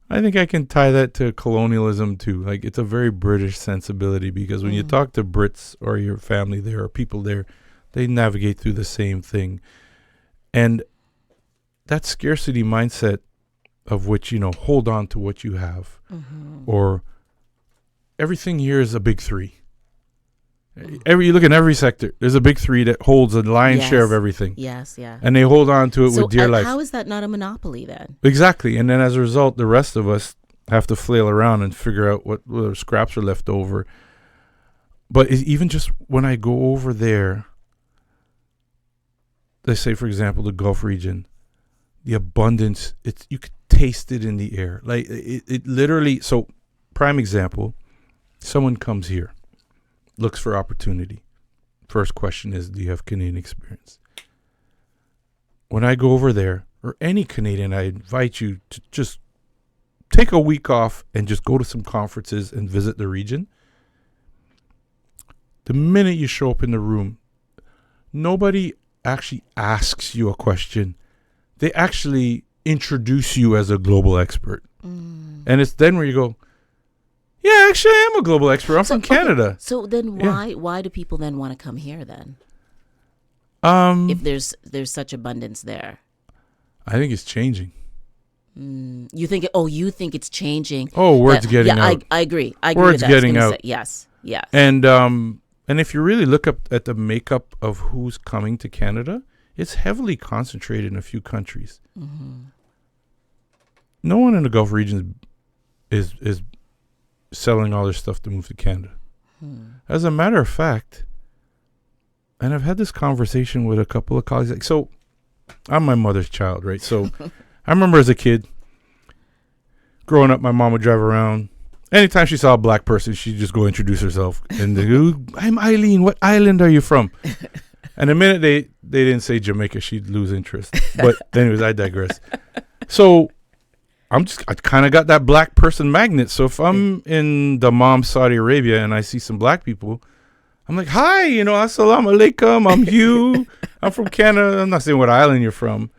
I can tie that to colonialism too. Like, it's a very British sensibility, because when you talk to Brits or your family there or people there, they navigate through the same thing. And that scarcity mindset of which, hold on to what you have, or everything here is a big three. You look in every sector. There's a big three that holds a lion's share of everything. Yes, yeah. And they hold on to it with dear life. How is that not a monopoly then? Exactly. And then as a result, the rest of us have to flail around and figure out what scraps are left over. But even just when I go over there, let's say, for example, the Gulf region, the abundance, you could taste it in the air. Like it literally, so prime example, someone comes here, looks for opportunity. First question is, do you have Canadian experience? When I go over there, or any Canadian, I invite you to just take a week off and just go to some conferences and visit the region. The minute you show up in the room, nobody actually asks you a question. They actually introduce you as a global expert. And it's then where you go, yeah, actually I am a global expert. I'm from Canada. Okay. So then why do people then want to come here then? If there's such abundance there. I think it's changing. You think it's changing. Oh, word's getting out. I agree. I agree word's with that. getting out. Yes. And if you really look up at the makeup of who's coming to Canada, it's heavily concentrated in a few countries. No one in the Gulf region is selling all their stuff to move to Canada. As a matter of fact, and I've had this conversation with a couple of colleagues. Like, so I'm my mother's child, right? So I remember as a kid, growing up, my mom would drive around. Anytime she saw a black person, she'd just go introduce herself. And they go, I'm Eileen. What island are you from? And the minute they didn't say Jamaica, she'd lose interest. But anyways, I digress. So I kind of got that black person magnet. So if I'm in Dammam, Saudi Arabia, and I see some black people, I'm like, hi, assalamu alaikum. I'm Hugh. I'm from Canada. I'm not saying what island you're from.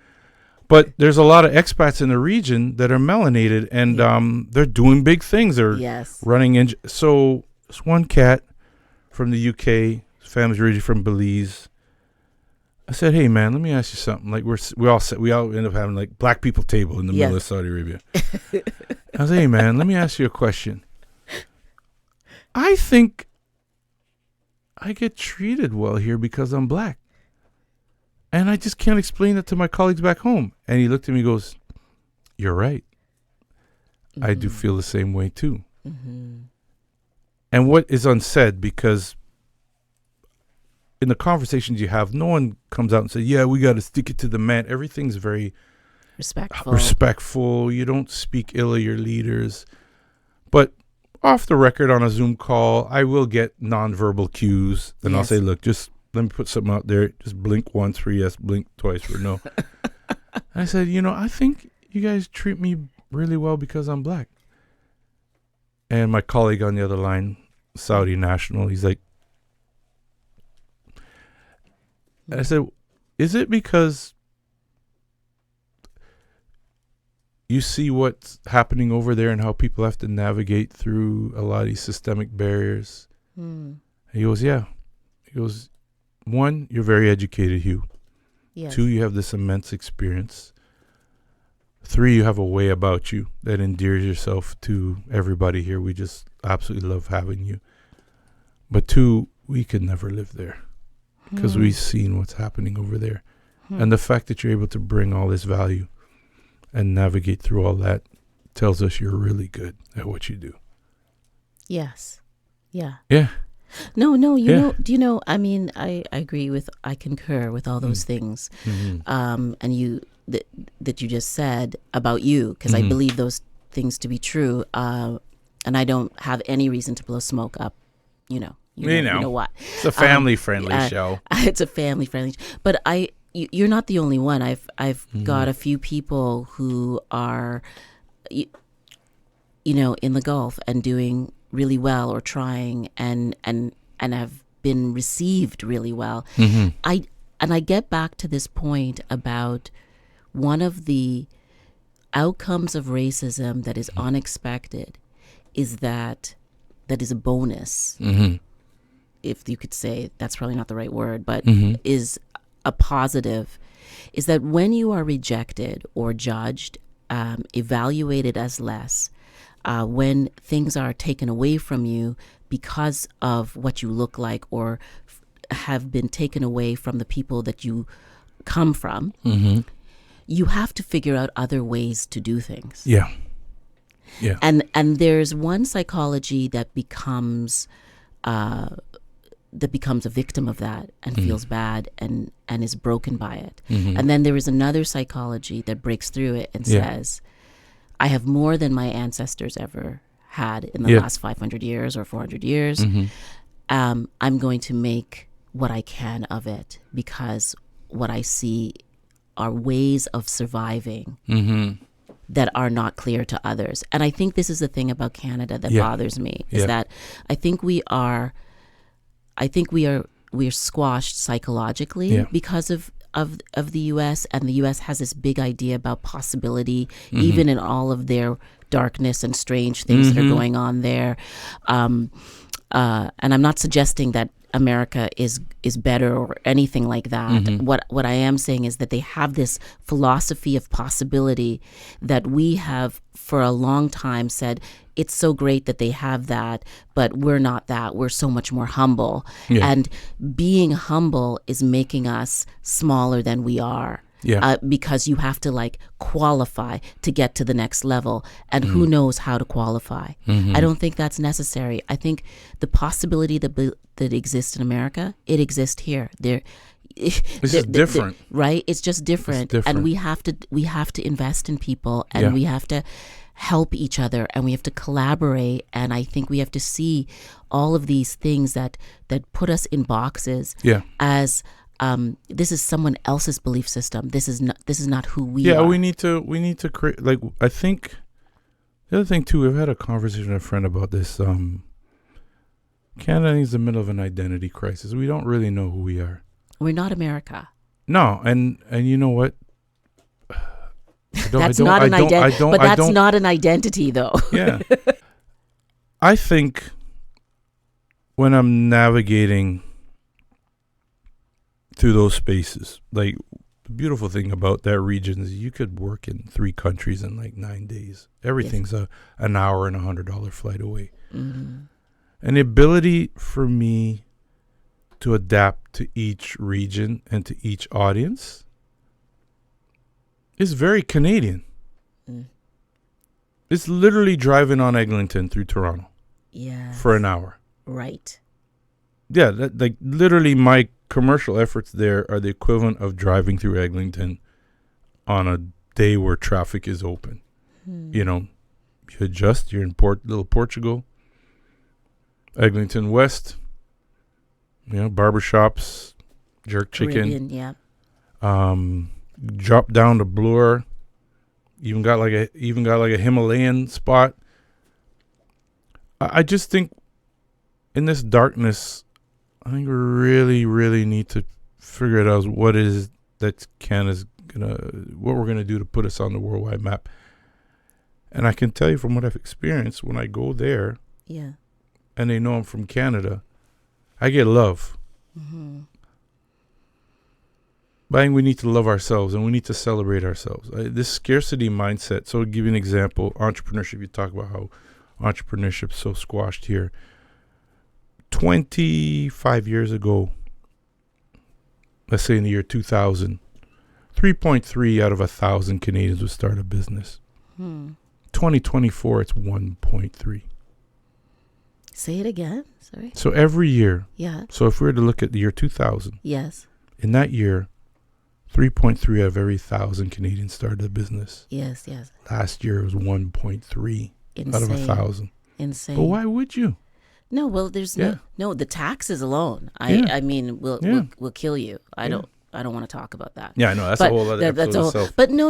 But there's a lot of expats in the region that are melanated, and they're doing big things. They're running. So there's one cat from the UK. His family's originally from Belize. I said, hey, man, let me ask you something. Like we all end up having like black people table in the middle of Saudi Arabia. I was, hey, man, let me ask you a question. I think I get treated well here because I'm black. And I just can't explain it to my colleagues back home. And he looked at me and goes, you're right. I do feel the same way too. And what is unsaid, because in the conversations you have, no one comes out and says, yeah, we got to stick it to the man. Everything's very respectful. You don't speak ill of your leaders. But off the record on a Zoom call, I will get nonverbal cues. And I'll say, look, just let me put something out there. Just blink once for yes, blink twice for no. I said, I think you guys treat me really well because I'm black. And my colleague on the other line, Saudi national, he's like, I said, is it because you see what's happening over there and how people have to navigate through a lot of these systemic barriers? And he goes, yeah. He goes, 1, you're very educated, Hugh. 2, you have this immense experience. 3, you have a way about you that endears yourself to everybody here. We just absolutely love having you. But 2, we could never live there because we've seen what's happening over there. And the fact that you're able to bring all this value and navigate through all that tells us you're really good at what you do. Yes. Yeah. Yeah. No, I mean, I concur with all those things. And that you just said about you, because I believe those things to be true. And I don't have any reason to blow smoke up, you know what. It's a family-friendly show. It's a family-friendly but you're not the only one. I've got a few people who are, in the Gulf and doing really well or trying and have been received really well. I get back to this point about one of the outcomes of racism that is unexpected is that is a bonus. If you could say, that's probably not the right word, but is a positive, is that when you are rejected or judged, evaluated as less, when things are taken away from you, because of what you look like or have been taken away from the people that you come from, you have to figure out other ways to do things. Yeah. And there's one psychology that becomes a victim of that and feels bad and is broken by it. And then there is another psychology that breaks through it and says, I have more than my ancestors ever had in the last 500 years or 400 years. I'm going to make what I can of it, because what I see are ways of surviving that are not clear to others. And I think this is the thing about Canada that bothers me, is that I think we are squashed psychologically because of the U.S. And the U.S. has this big idea about possibility, even in all of their darkness and strange things that are going on there. And I'm not suggesting that America is better or anything like that. What I am saying is that they have this philosophy of possibility that we have for a long time said, it's so great that they have that, but we're not that. We're so much more humble. And being humble is making us smaller than we are. Because you have to qualify to get to the next level, and who knows how to qualify. I don't think that's necessary. I think the possibility that exists in America, it exists here. This is different, right? It's just different, and we have to invest in people, and we have to help each other, and we have to collaborate. And I think we have to see all of these things that put us in boxes as this is someone else's belief system. This is not who we are. Yeah, we need to create. I think the other thing too. We've had a conversation with a friend about this. Canada is in the middle of an identity crisis. We don't really know who we are. We're not America. No, and you know what? That's not an identity. But that's not an identity, though. Yeah, I think when I'm navigating through those spaces, the beautiful thing about that region is you could work in 3 countries in 9 days. Everything's an hour and $100 flight away. And the ability for me to adapt to each region and to each audience is very Canadian. It's literally driving on Eglinton through Toronto for an hour. Right. Yeah, literally my commercial efforts there are the equivalent of driving through Eglinton on a day where traffic is open. You adjust, you're in little Portugal, Eglinton West, barbershops, jerk chicken. Caribbean, drop down to Bloor, even got like a Himalayan spot. I just think in this darkness, I think we really, really need to figure it out what is that Canada's what we're gonna do to put us on the worldwide map. And I can tell you from what I've experienced, when I go there, and they know I'm from Canada, I get love. But I think we need to love ourselves, and we need to celebrate ourselves. This scarcity mindset. So I'll give you an example. Entrepreneurship. You talk about how entrepreneurship is so squashed here. 25 years ago, let's say in the year 2000, 3.3 out of 1,000 Canadians would start a business. 2024, it's 1.3. Say it again. Sorry. So every year. Yeah. So if we were to look at the year 2000. Yes. In that year, 3.3 out of every 1,000 Canadians started a business. Yes. Last year it was 1.3 out of 1,000. Insane. But why would you? No, well, there's no the taxes alone. I mean, will kill you. I don't want to talk about that. Yeah, I know that's a whole other episode itself. But no,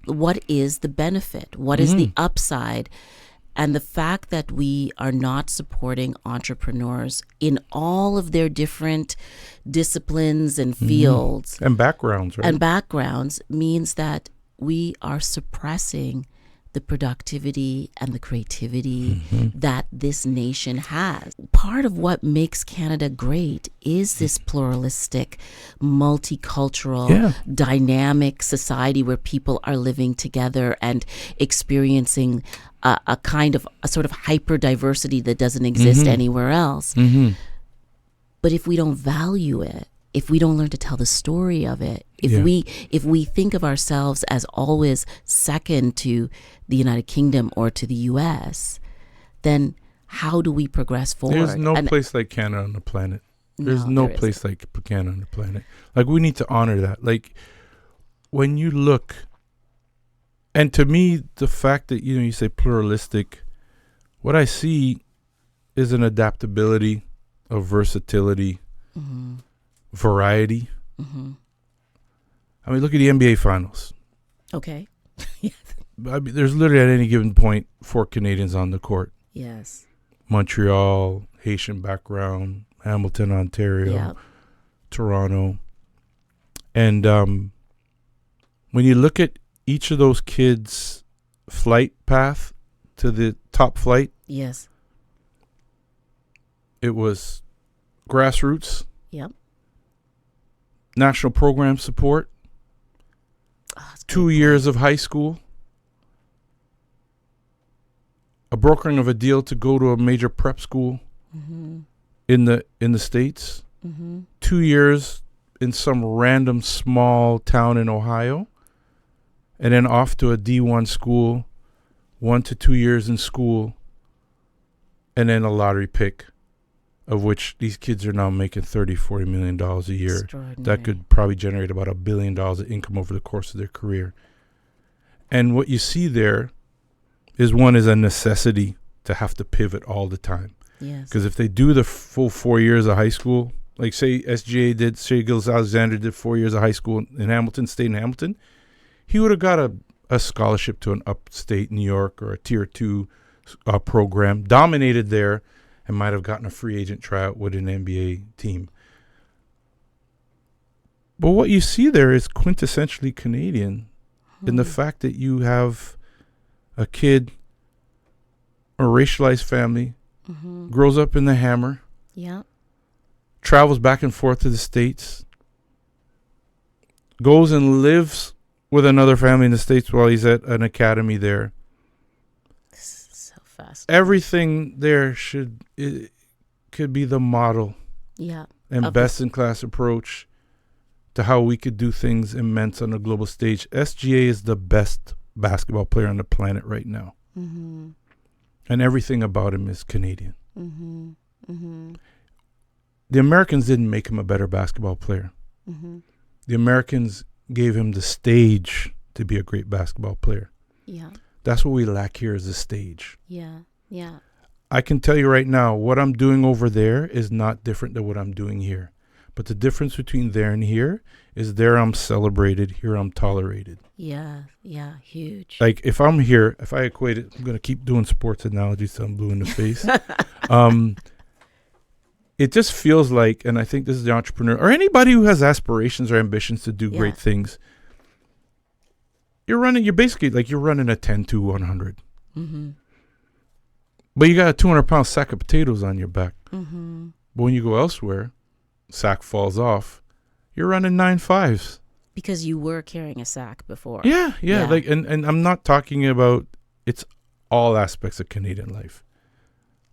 what is the benefit? What is the upside? And the fact that we are not supporting entrepreneurs in all of their different disciplines and fields and backgrounds, right? And backgrounds means that we are suppressing the productivity and the creativity that this nation has. Part of what makes Canada great is this pluralistic, multicultural, dynamic society where people are living together and experiencing a sort of hyper diversity that doesn't exist anywhere else. But if we don't value it, if we don't learn to tell the story of it, if we think of ourselves as always second to the United Kingdom or to the US, then how do we progress forward? There's no place like Canada on the planet. There's no place like Canada on the planet. Like, we need to honor that. Like, when you look, and to me, the fact that, you say pluralistic, what I see is an adaptability, a versatility, variety. I mean, look at the NBA Finals. Okay. I mean, there's literally at any given point 4 Canadians on the court. Yes. Montreal, Haitian background, Hamilton, Ontario, Toronto. And when you look at each of those kids' flight path to the top flight, yes, it was grassroots. Yep. National program support. 2 years of high school. A brokering of a deal to go to a major prep school in the States. 2 years in some random small town in Ohio. And then off to a D1 school, 1 to 2 years in school, and then a lottery pick, of which these kids are now making $30-40 million a year. That could probably generate about $1 billion of income over the course of their career. And what you see there is a necessity to have to pivot all the time. Yes. Because if they do the full 4 years of high school, like say SGA did, Shea Gilgeous-Alexander did 4 years of high school in Hamilton, stayed in Hamilton, he would have got a scholarship to an upstate New York or a tier 2 program, dominated there, and might have gotten a free agent tryout with an NBA team. But what you see there is quintessentially Canadian in the fact that you have a kid, a racialized family, grows up in the Hammer, travels back and forth to the States, goes and lives with another family in the States while he's at an academy there. So fast. Everything there could be the model and best-in-class approach to how we could do things immense on the global stage. SGA is the best basketball player on the planet right now. And everything about him is Canadian. The Americans didn't make him a better basketball player. The Americans gave him the stage to be a great basketball player. That's what we lack here is the stage. I can tell you right now, what I'm doing over there is not different than what I'm doing here. But the difference between there and here is there I'm celebrated, here I'm tolerated. Huge. Like if I'm here, if I equate it, I'm going to keep doing sports analogies till I'm blue in the face. It just feels like, and I think this is the entrepreneur, or anybody who has aspirations or ambitions to do great things, you're basically like you're running a 10-100. But you got a 200-pound sack of potatoes on your back. But when you go elsewhere, sack falls off, you're running 9.5s. Because you were carrying a sack before. Yeah. Like, and I'm not talking about, it's all aspects of Canadian life.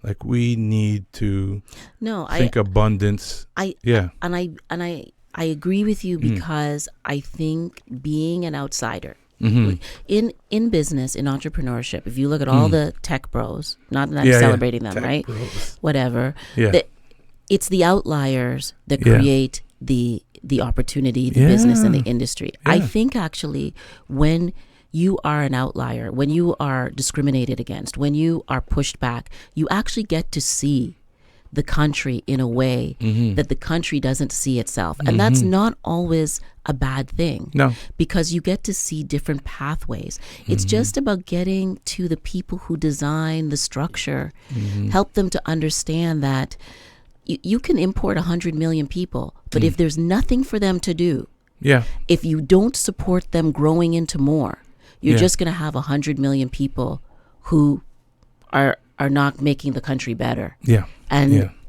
Like we need to think abundance. I agree with you because I think being an outsider in business, in entrepreneurship, if you look at all the tech bros, not that I'm celebrating them, right? Bros. Whatever. It's the outliers that create the opportunity, the business, and the industry. I think actually when you are an outlier, when you are discriminated against, when you are pushed back, you actually get to see the country in a way that the country doesn't see itself. And that's not always a bad thing. No. Because you get to see different pathways. It's just about getting to the people who design the structure, help them to understand that you can import 100 million people, but if there's nothing for them to do, if you don't support them growing into more, you're just going to have 100 million people who are not making the country better. Yeah.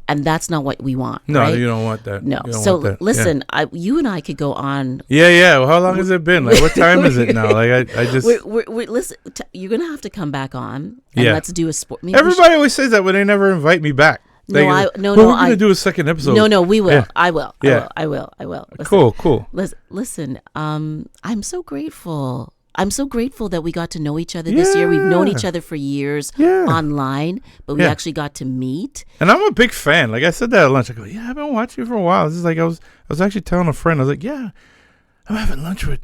And that's not what we want. No, right? you don't want that. No. So listen, you and I could go on. Yeah. Well, how long has it been? Like, what time is it now? Like, I just. Listen, you're gonna have to come back on and let's do a sport. Everybody always says that, but they never invite me back. No, we're gonna do a second episode. No, we will. Yeah. I will. I will. Listen, cool. Listen, I'm so grateful. I'm so grateful that we got to know each other this year. We've known each other for years online, but we actually got to meet. And I'm a big fan. Like I said that at lunch. I go, I've been watching you for a while. This is like I was actually telling a friend. I was like, I'm having lunch with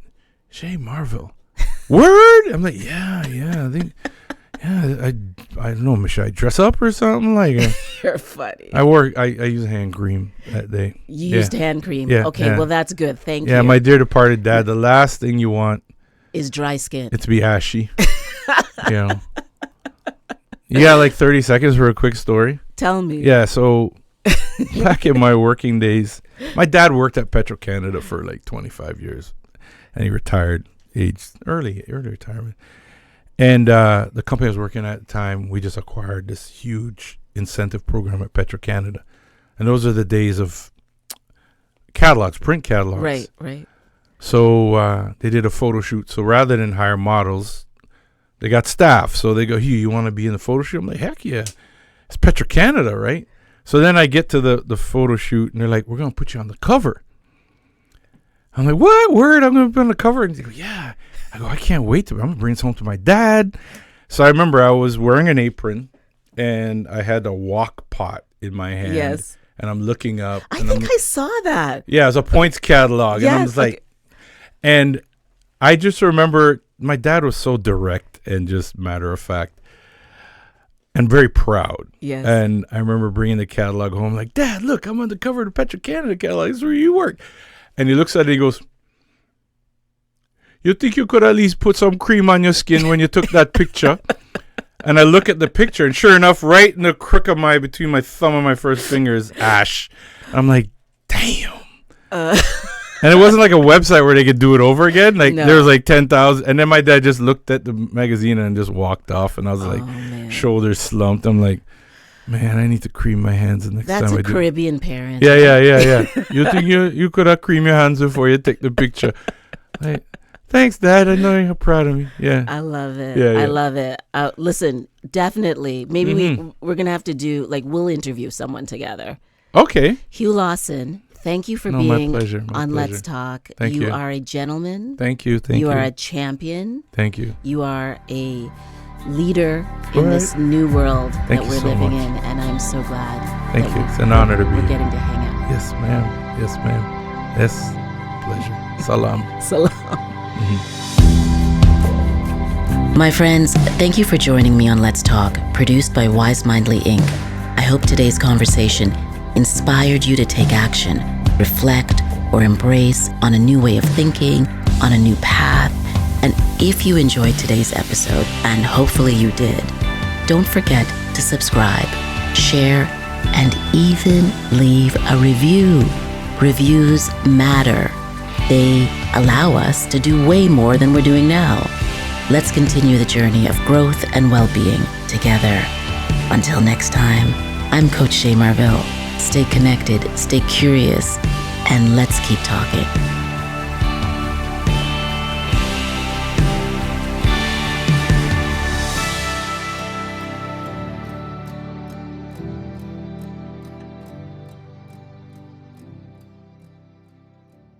Shay Marvell. Word? I'm like, I think, I don't know. Should I dress up or something? Like, you're funny. I used hand cream that day. You used hand cream. Yeah. Okay, well that's good. Thank you. Yeah, my dear departed dad. The last thing you want is dry skin. It's be ashy. You got like 30 seconds for a quick story? Tell me. Yeah, so back in my working days, my dad worked at Petro-Canada for like 25 years. And he retired, early retirement. And the company I was working at the time, we just acquired this huge incentive program at Petro-Canada. And those are the days of catalogs, print catalogs. Right. So they did a photo shoot. So rather than hire models, they got staff. So they go, Hugh, you want to be in the photo shoot? I'm like, heck yeah. It's Petro-Canada, right? So then I get to the photo shoot, and they're like, we're going to put you on the cover. I'm like, what? Word? I'm going to be on the cover? And they go, yeah. I go, I can't wait. I'm going to bring this home to my dad. So I remember I was wearing an apron, and I had a wok pot in my hand. Yes. And I'm looking up. I think I saw that. Yeah, it was a points catalog. Yes, and I was like, and I just remember my dad was so direct and just matter of fact and very proud. Yes. And I remember bringing the catalog home like, Dad, look, I'm on the cover of the Petro-Canada catalog. This is where you work. And he looks at it and he goes, you think you could at least put some cream on your skin when you took that picture? And I look at the picture, and sure enough, right in the crook of between my thumb and my first finger is ash. I'm like, damn. And it wasn't like a website where they could do it over again. Like there was like 10,000. And then my dad just looked at the magazine and just walked off. And I was shoulders slumped. I'm like, man, I need to cream my hands the next time I do. That's a Caribbean parent. Yeah. You think you could have cream your hands before you take the picture? Like, thanks, Dad. I know you're proud of me. Yeah. I love it. Yeah. I love it. Listen, definitely. Maybe we're going to have to do, we'll interview someone together. Okay. Hugh Lawson, thank you for being my pleasure. on Let's Talk. Thank you. You are a gentleman. Thank you. You are a champion. Thank you. You are a leader in this new world that we're living in. And I'm so glad. Thank you. It's an honor to be here. We're getting to hang out. Yes, ma'am. Yes, pleasure. Salam. My friends, thank you for joining me on Let's Talk, produced by Wise Mindly Inc. I hope today's conversation inspired you to take action, reflect, or embrace on a new way of thinking, on a new path. And if you enjoyed today's episode, and hopefully you did, don't forget to subscribe, share, and even leave a review. Reviews matter. They allow us to do way more than we're doing now. Let's continue the journey of growth and well-being together. Until next time, I'm Coach Shay Marvell. Stay connected, stay curious, and let's keep talking.